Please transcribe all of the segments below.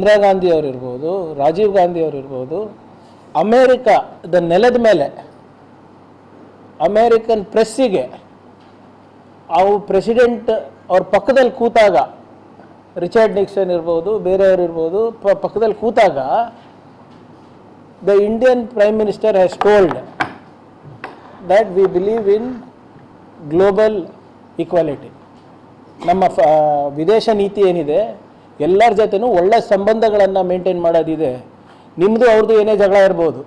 ಇಂದಿರಾ ಗಾಂಧಿ ಅವರಿರ್ಬೋದು, ರಾಜೀವ್ ಗಾಂಧಿ ಅವರಿರ್ಬೋದು, ಅಮೇರಿಕಾದ ನೆಲದ ಮೇಲೆ ಅಮೇರಿಕನ್ ಪ್ರೆಸ್ಸಿಗೆ ಅವು ಪ್ರೆಸಿಡೆಂಟ್ ಅವ್ರ ಪಕ್ಕದಲ್ಲಿ ಕೂತಾಗ, ರಿಚರ್ಡ್ ನಿಕ್ಸನ್ ಇರ್ಬೋದು, ಬೇರೆಯವರು ಇರ್ಬೋದು, ಪಕ್ಕದಲ್ಲಿ ಕೂತಾಗ the Indian prime minister has told that we believe in global equality. ನಮ್ಮ ವಿದೇಶ ನೀತಿ ಏನಿದೆ, ಎಲ್ಲರ ಜೊತೆನೂ ಒಳ್ಳೆ ಸಂಬಂಧಗಳನ್ನು ಮೇಂಟೈನ್ ಮಾಡೋದಿದೆ. ನಿಮ್ಮದು ಅವ್ರದ್ದು ಏನೇ ಜಗಳ ಇರ್ಬೋದು,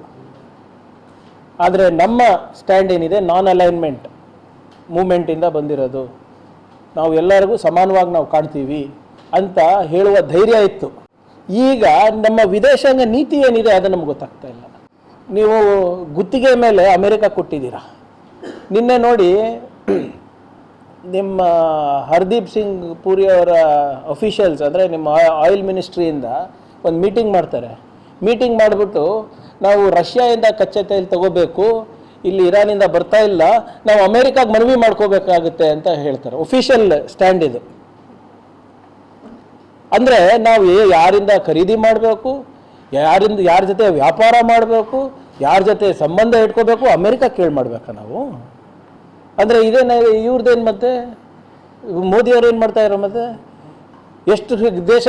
ಆದರೆ ನಮ್ಮ ಸ್ಟ್ಯಾಂಡ್ ಏನಿದೆ ನಾನ್ ಅಲೈನ್ಮೆಂಟ್ ಮೂಮೆಂಟಿಂದ ಬಂದಿರೋದು, ನಾವು ಎಲ್ಲರಿಗೂ ಸಮಾನವಾಗಿ ನಾವು ಕಾಣ್ತೀವಿ ಅಂತ ಹೇಳುವ ಧೈರ್ಯ ಇತ್ತು. ಈಗ ನಮ್ಮ ವಿದೇಶಾಂಗ ನೀತಿ ಏನಿದೆ ಅದು ನಮ್ಗೆ ಗೊತ್ತಾಗ್ತಾ ಇಲ್ಲ. ನೀವು ಗುತ್ತಿಗೆ ಮೇಲೆ ಅಮೇರಿಕ ಕೊಟ್ಟಿದ್ದೀರಾ. ನಿನ್ನೆ ನೋಡಿ, ನಿಮ್ಮ ಹರ್ದೀಪ್ ಸಿಂಗ್ ಪುರಿ ಅವರ ಅಫಿಷಿಯಲ್ಸ್, ಅಂದರೆ ನಿಮ್ಮ ಆಯಿಲ್ ಮಿನಿಸ್ಟ್ರಿಯಿಂದ ಒಂದು ಮೀಟಿಂಗ್ ಮಾಡ್ತಾರೆ. ಮೀಟಿಂಗ್ ಮಾಡಿಬಿಟ್ಟು ನಾವು ರಷ್ಯಾದಿಂದ ಕಚ್ಚಾ ತೈಲ ತಗೋಬೇಕು, ಇಲ್ಲಿ ಇರಾನಿಂದ ಬರ್ತಾ ಇಲ್ಲ, ನಾವು ಅಮೇರಿಕಾಗೆ ಮನವಿ ಮಾಡ್ಕೋಬೇಕಾಗುತ್ತೆ ಅಂತ ಹೇಳ್ತಾರೆ. ಒಫಿಷಿಯಲ್ ಸ್ಟ್ಯಾಂಡ್ ಇದು. ಅಂದರೆ ನಾವು ಯಾರಿಂದ ಖರೀದಿ ಮಾಡಬೇಕು, ಯಾರ ಜೊತೆ ವ್ಯಾಪಾರ ಮಾಡಬೇಕು, ಯಾರ ಜೊತೆ ಸಂಬಂಧ ಇಟ್ಕೋಬೇಕು, ಅಮೇರಿಕ ಕೇಳಿ ಮಾಡ್ಬೇಕಾ ನಾವು? ಅಂದರೆ ಇದೇನು ಇವ್ರದ್ದೇನು? ಮತ್ತೆ ಮೋದಿಯವರು ಏನು ಮಾಡ್ತಾ ಇರೋ? ಮತ್ತೆ ಎಷ್ಟು ದೇಶ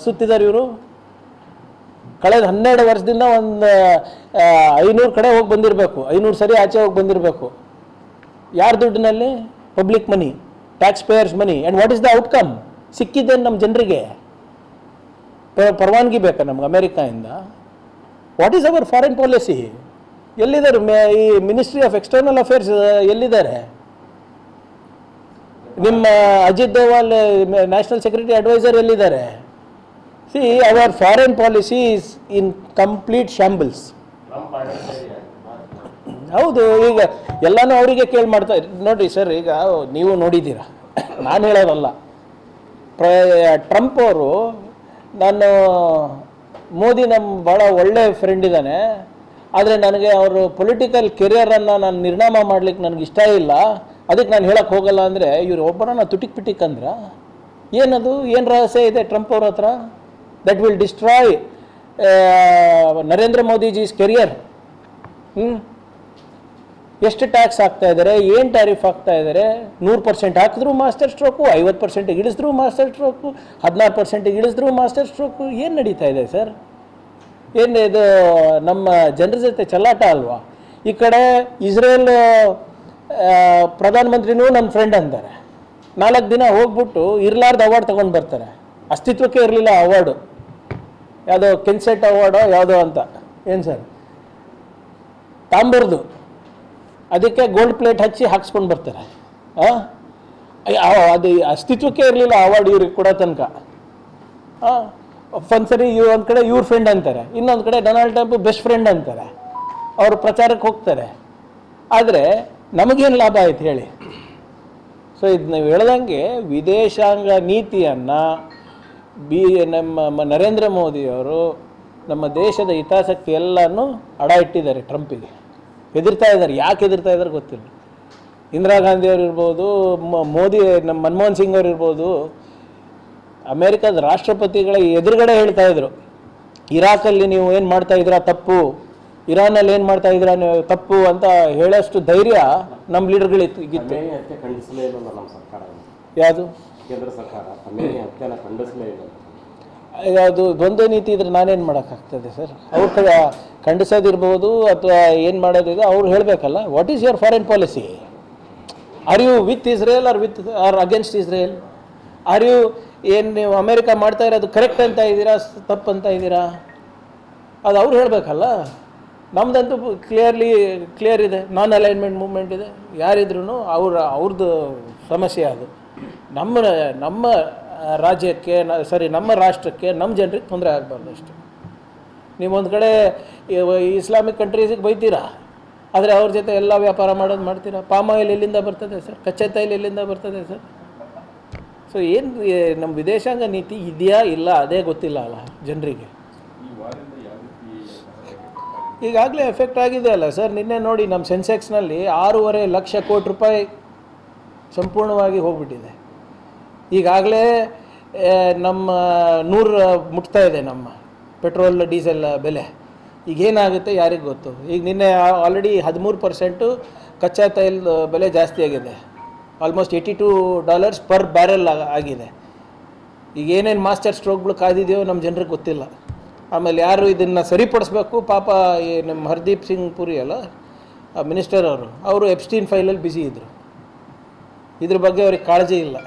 ಸುತ್ತಿದ್ದಾರೆ ಇವರು? ಕಳೆದ 12 ವರ್ಷದಿಂದ ಒಂದು 500 ಕಡೆ ಹೋಗಿ ಬಂದಿರಬೇಕು, 500 ಸರಿ ಆಚೆ ಹೋಗಿ ಬಂದಿರಬೇಕು. ಯಾರ ದುಡ್ಡಿನಲ್ಲಿ? Public money, tax payers money. And what is the outcome? ಸಿಕ್ಕಿದ್ದೇನು ನಮ್ಮ ಜನರಿಗೆ? ಪರವಾನಗಿ ಬೇಕಾ ನಮ್ಗೆ ಅಮೇರಿಕಾಯಿಂದ? What is our foreign policy? ಎಲ್ಲಿದ್ದಾರೆ ಈ ಮಿನಿಸ್ಟ್ರಿ ಆಫ್ ಎಕ್ಸ್ಟರ್ನಲ್ ಅಫೇರ್ಸ್? ಎಲ್ಲಿದ್ದಾರೆ ನಿಮ್ಮ Ajit Doval national security adviser? ಎಲ್ಲಿದ್ದಾರೆ? See, our foreign policy is in complete shambles. ಹೌದು, ಈಗ ಎಲ್ಲನೂ ಅವರಿಗೆ ಕೇಳಿ ಮಾಡ್ತಾ ನೋಡಿರಿ ಸರ್. ಈಗ ನೀವು ನೋಡಿದ್ದೀರಾ, ನಾನು ಹೇಳೋದಲ್ಲ. ಟ್ರಂಪ್ ಅವರು, ನಾನು ಮೋದಿ ನಮ್ಮ ಭಾಳ ಒಳ್ಳೆ ಫ್ರೆಂಡ್ ಇದ್ದಾನೆ, ಆದರೆ ನನಗೆ ಅವರು ಪೊಲಿಟಿಕಲ್ ಕೆರಿಯರನ್ನು ನಾನು ನಿರ್ನಾಮ ಮಾಡ್ಲಿಕ್ಕೆ ನನಗೆ ಇಷ್ಟ ಇಲ್ಲ, ಅದಕ್ಕೆ ನಾನು ಹೇಳಕ್ಕೆ ಹೋಗಲ್ಲ ಅಂದರೆ ಇವರು ಒಬ್ಬರನ್ನ ತುಟಿಕ್ ಪಿಟಿಕ್ ಅಂದ್ರೆ ಏನದು? ಏನು ರಹಸ್ಯ ಇದೆ ಟ್ರಂಪ್ ಅವ್ರ ಹತ್ರ? That will destroy Narendra Modiji's career. ಎಷ್ಟು ಟ್ಯಾಕ್ಸ್ ಹಾಕ್ತಾ ಇದ್ದಾರೆ, ಏನು ಟ್ಯಾರಿಫ್ ಹಾಕ್ತಾ ಇದ್ದಾರೆ? 100% ಹಾಕಿದ್ರು ಮಾಸ್ಟರ್ ಸ್ಟ್ರೋಕು, 50% ಇಳಿಸಿದ್ರು ಮಾಸ್ಟರ್ ಸ್ಟ್ರೋಕು, 16% ಇಳಿಸಿದ್ರು ಮಾಸ್ಟರ್ ಸ್ಟ್ರೋಕು. ಏನು ನಡೀತಾ ಇದೆ ಸರ್? ಏನು ಇದು ನಮ್ಮ ಜನರ ಜೊತೆ ಚಲ್ಲಾಟ ಅಲ್ವಾ? ಈ ಕಡೆ ಇಸ್ರೇಲ್ ಪ್ರಧಾನಮಂತ್ರಿನೂ ನನ್ನ ಫ್ರೆಂಡ್ ಅಂತಾರೆ, 4 ದಿನ ಹೋಗ್ಬಿಟ್ಟು ಇರ್ಲಾರ್ದು ಅವಾರ್ಡ್ ತೊಗೊಂಡು ಬರ್ತಾರೆ. ಅಸ್ತಿತ್ವಕ್ಕೆ ಇರಲಿಲ್ಲ ಅವಾರ್ಡು, ಯಾವುದೋ ಕೆನ್ಸೆಟ್ ಅವಾರ್ಡೋ ಯಾವುದೋ ಅಂತ. ಏನು ಸರ್? ತಾಂಬರ್ದು, ಅದಕ್ಕೆ ಗೋಲ್ಡ್ ಪ್ಲೇಟ್ ಹಚ್ಚಿ ಹಾಕ್ಸ್ಕೊಂಡು ಬರ್ತಾರೆ. ಅದು ಅಸ್ತಿತ್ವಕ್ಕೆ ಇರಲಿಲ್ಲ ಅವಾರ್ಡ್ ಇವ್ರಿಗೆ ಕೊಡೋ ತನಕ. ಒಂದ್ಸರಿ ಒಂದು ಕಡೆ ಇವ್ರ ಫ್ರೆಂಡ್ ಅಂತಾರೆ, ಇನ್ನೊಂದು ಕಡೆ ಡೊನಾಲ್ಡ್ ಟ್ರಂಪ್ ಬೆಸ್ಟ್ ಫ್ರೆಂಡ್ ಅಂತಾರೆ. ಅವರು ಪ್ರಚಾರಕ್ಕೆ ಹೋಗ್ತಾರೆ. ಆದರೆ ನಮಗೇನು ಲಾಭ ಆಯ್ತು ಹೇಳಿ? ಸೊ ಇದು ನೀವು ಹೇಳ್ದಂಗೆ ವಿದೇಶಾಂಗ ನೀತಿಯನ್ನು ನಮ್ಮ ನರೇಂದ್ರ ಮೋದಿಯವರು ನಮ್ಮ ದೇಶದ ಹಿತಾಸಕ್ತಿ ಎಲ್ಲನೂ ಅಡ ಇಟ್ಟಿದ್ದಾರೆ. ಟ್ರಂಪಿಗೆ ಹೆದರ್ತಾ ಇದ್ದಾರೆ. ಯಾಕೆ ಹೆದರ್ತಾ ಇದ್ದಾರೆ ಗೊತ್ತಿಲ್ಲ. ಇಂದಿರಾ ಗಾಂಧಿ ಅವರು ಇರ್ಬೋದು, ಮೋದಿ, ನಮ್ಮ ಮನಮೋಹನ್ ಸಿಂಗ್ ಅವರು ಇರ್ಬೋದು, ಅಮೇರಿಕಾದ ರಾಷ್ಟ್ರಪತಿಗಳ ಎದುರುಗಡೆ ಹೇಳ್ತಾ ಇದ್ರು, ಇರಾಕಲ್ಲಿ ನೀವು ಏನು ಮಾಡ್ತಾ ಇದ್ದೀರಾ ತಪ್ಪು, ಇರಾನಲ್ಲಿ ಏನು ಮಾಡ್ತಾ ಇದ್ದೀರಾ ನೀವು ತಪ್ಪು ಅಂತ ಹೇಳೋಷ್ಟು ಧೈರ್ಯ ನಮ್ಮ ಲೀಡರ್ಗಳಿತ್ತು. ಯಾವುದು? ಕೇಂದ್ರ ಸರ್ಕಾರ ಖಂಡಿಸಲೇ ಇಲ್ಲ. ಅದು ದ್ವಂದ್ವ ನೀತಿ ಇದ್ರೆ ನಾನೇನು ಮಾಡೋಕ್ಕಾಗ್ತದೆ ಸರ್? ಅವ್ರ ಕಡೆ ಖಂಡಿಸೋದಿರ್ಬೋದು ಅಥವಾ ಏನು ಮಾಡೋದಿದೆ ಅವ್ರು ಹೇಳಬೇಕಲ್ಲ. What is your foreign policy? Are you with Israel or against Israel? Are you ಏನು ನೀವು ಅಮೇರಿಕ ಮಾಡ್ತಾ ಇರೋದು ಕರೆಕ್ಟ್ ಅಂತ ಇದ್ದೀರಾ, ತಪ್ಪು ಅಂತ ಇದ್ದೀರಾ? ಅದು ಅವ್ರು ಹೇಳಬೇಕಲ್ಲ. ನಮ್ಮದಂತೂ ಕ್ಲಿಯರ್ ಇದೆ, ನಾನ್ ಅಲೈನ್ಮೆಂಟ್ ಮೂವ್ಮೆಂಟ್ ಇದೆ. ಯಾರಿದ್ರೂ ಅವ್ರದ್ದು ಸಮಸ್ಯೆ ಅದು. ನಮ್ಮ ರಾಜ್ಯಕ್ಕೆ ನಮ್ಮ ರಾಷ್ಟ್ರಕ್ಕೆ, ನಮ್ಮ ಜನರಿಗೆ ತೊಂದರೆ ಆಗಬಾರ್ದು ಅಷ್ಟೇ. ನೀವೊಂದು ಕಡೆ ಇಸ್ಲಾಮಿಕ್ ಕಂಟ್ರೀಸಿಗೆ ಬೈತೀರಾ, ಆದರೆ ಅವ್ರ ಜೊತೆ ಎಲ್ಲ ವ್ಯಾಪಾರ ಮಾಡ್ತೀರಾ. ಪಾಮ್ ಆಯಿಲ್ ಎಲ್ಲಿಂದ ಬರ್ತದೆ ಸರ್? ಕಚ್ಚಾ ತೈಲ ಎಲ್ಲಿಂದ ಬರ್ತದೆ ಸರ್? ಸೊ ಏನು ನಮ್ಮ ವಿದೇಶಾಂಗ ನೀತಿ ಇದೆಯಾ ಇಲ್ಲ ಅದೇ ಗೊತ್ತಿಲ್ಲ ಅಲ್ಲ ಜನರಿಗೆ. ಈಗಾಗಲೇ ಎಫೆಕ್ಟ್ ಆಗಿದೆ ಅಲ್ಲ ಸರ್. ನಿನ್ನೆ ನೋಡಿ ನಮ್ಮ ಸೆನ್ಸೆಕ್ಸ್ನಲ್ಲಿ 6.5 ಲಕ್ಷ ಕೋಟಿ ರೂಪಾಯಿ ಸಂಪೂರ್ಣವಾಗಿ ಹೋಗ್ಬಿಟ್ಟಿದೆ. ಈಗಾಗಲೇ ನಮ್ಮ 100 ಮುಟ್ತಾ ಇದೆ ನಮ್ಮ ಪೆಟ್ರೋಲ್ ಡೀಸೆಲ್ ಬೆಲೆ. ಈಗೇನಾಗುತ್ತೆ ಯಾರಿಗೆ ಗೊತ್ತು. ಈಗ ನಿನ್ನೆ ಆಲ್ರೆಡಿ 13% ಕಚ್ಚಾ ತೈಲದ ಬೆಲೆ ಜಾಸ್ತಿ ಆಗಿದೆ. ಆಲ್ಮೋಸ್ಟ್ $82 ಪರ್ ಬ್ಯಾರೆಲ್ ಆಗಿದೆ. ಈಗ ಏನೇನು ಮಾಸ್ಟರ್ ಸ್ಟ್ರೋಕ್ಗಳು ಕಾದಿದೆಯೋ ನಮ್ಮ ಜನರಿಗೆ ಗೊತ್ತಿಲ್ಲ. ಆಮೇಲೆ ಯಾರು ಇದನ್ನು ಸರಿಪಡಿಸ್ಬೇಕು ಪಾಪ ನಮ್ಮ ಹರ್ದೀಪ್ ಸಿಂಗ್ ಪುರಿ ಅಲ್ಲ ಮಿನಿಸ್ಟರ್ ಅವರು ಎಪ್ಸ್ಟೀನ್ ಫೈಲಲ್ಲಿ ಬ್ಯುಸಿ ಇದ್ದರು. ಇದ್ರ ಬಗ್ಗೆ ಅವ್ರಿಗೆ ಕಾಳಜಿ ಇಲ್ಲ.